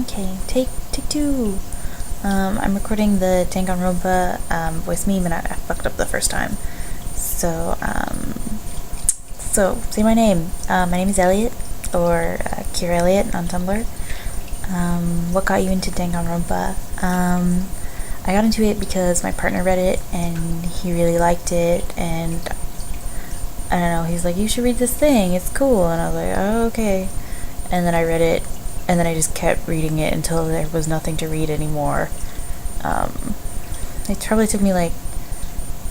Okay, take two. I'm recording the Dagan Ronpa voice meme, and I fucked up the first time. So, say my name. My name is Elliot, or Kira Elliot on Tumblr. What got you into Dagan Ronpa? I got into it because my partner read it, and he really liked it, and I don't know, he's like, you should read this thing, it's cool, and I was like, oh, okay. And then I read it, and then I just kept reading it until there was nothing to read anymore. It probably took me like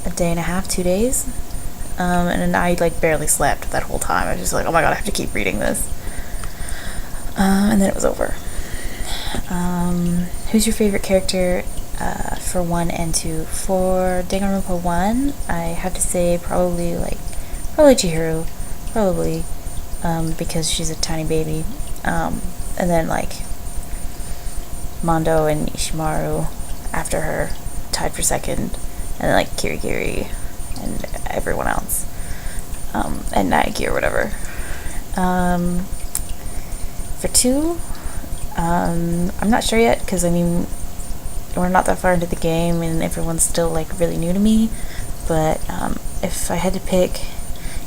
a day and a half, 2 days, and then I like barely slept that whole time. I was just like, oh my god, I have to keep reading this. And then it was over. Who's your favorite character for 1 and 2? For Danganronpa 1, I have to say probably Chihiro, probably, because she's a tiny baby. And then like Mondo and Ishimaru after her, tied for second, and then like Kirigiri and everyone else, and Naegi or whatever. For 2, I'm not sure yet, because I mean, we're not that far into the game and everyone's still like really new to me, but if I had to pick,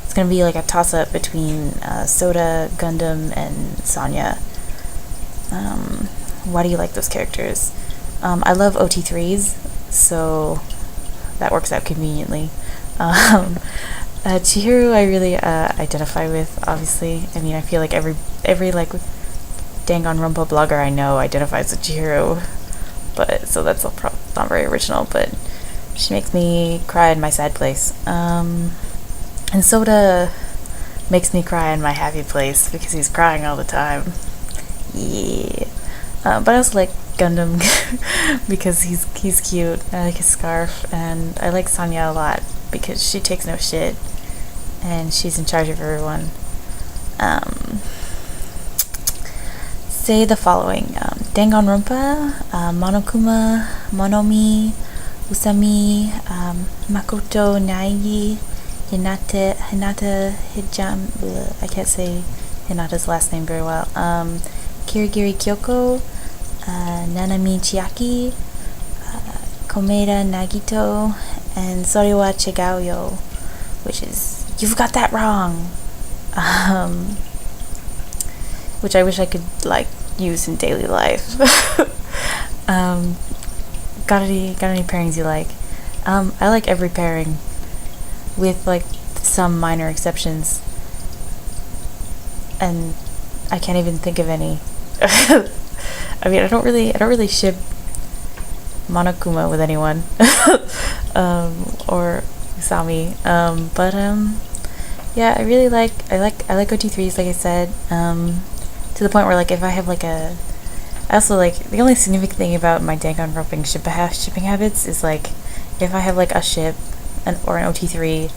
it's gonna be like a toss-up between Soda, Gundam, and Sonya. Why do you like those characters? I love OT3s, so that works out conveniently. Chihiro I really identify with, obviously. I mean, I feel like every like Danganronpa blogger I know identifies with Chihiro, but so that's not very original, but she makes me cry in my sad place. And Soda makes me cry in my happy place because he's crying all the time. Yeah. But I also like Gundam because he's cute. I like his scarf, and I like Sonya a lot because she takes no shit and she's in charge of everyone. Say the following: Danganronpa, Monokuma, Monomi, Usami, Makoto, Naegi, Hinata Hijam. I can't say Hinata's last name very well. Kirigiri Kyoko, Nanami Chiaki, Komeda Nagito, and Soriwa Chigaoyo, which is, you've got that wrong, which I wish I could like use in daily life. Got any pairings you like? I like every pairing, with like some minor exceptions, and I can't even think of any. I mean, I don't really ship Monokuma with anyone, or Usami, but yeah, I like OT3s, like I said, to the point where like if I have like I also like, the only significant thing about my Danganronpa shipping habits is like, if I have like a ship or an OT3,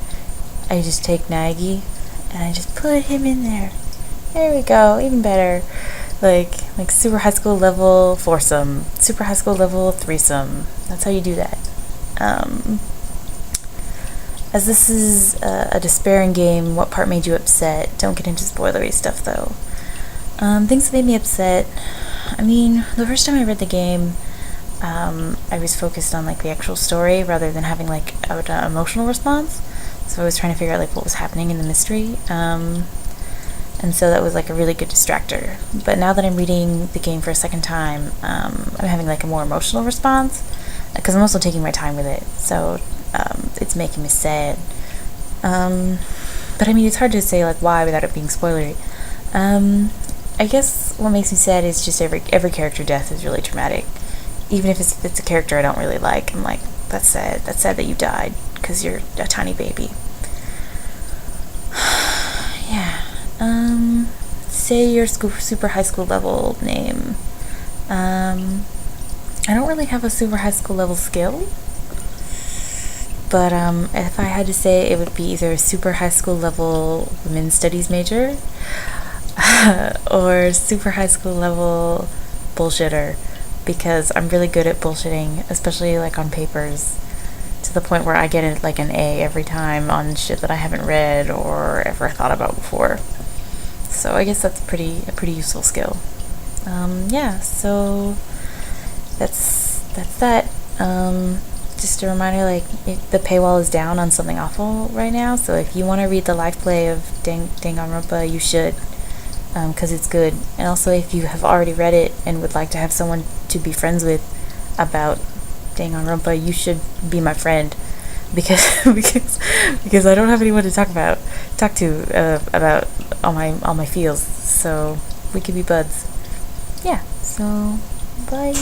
I just take Naegi and I just put him in there. There we go, even better. Like super high school level foursome, super high school level threesome. That's how you do that. As this is a despairing game, what part made you upset? Don't get into spoilery stuff though. Things that made me upset. I mean, the first time I read the game, I was focused on like the actual story rather than having like an emotional response. So I was trying to figure out like what was happening in the mystery. And so that was like a really good distractor. But now that I'm reading the game for a second time, I'm having like a more emotional response, because I'm also taking my time with it. So it's making me sad. But I mean, it's hard to say like why without it being spoilery. I guess what makes me sad is just every character death is really traumatic. Even if it's a character I don't really like, I'm like, that's sad. That's sad that you died because you're a tiny baby. Yeah. Say your super high school level name. I don't really have a super high school level skill, but if I had to say, it would be either a super high school level women's studies major or super high school level bullshitter, because I'm really good at bullshitting, especially like on papers, to the point where I get like an A every time on shit that I haven't read or ever thought about before. So I guess that's a pretty useful skill. Yeah, so that's that. Just a reminder, like, the paywall is down on Something Awful right now, so if you want to read the live play of Dangan Ronpa, you should, because it's good. And also, if you have already read it and would like to have someone to be friends with about Dangan Ronpa, you should be my friend, because because I don't have anyone to talk to about all my feels. So we could be buds. Yeah. So bye.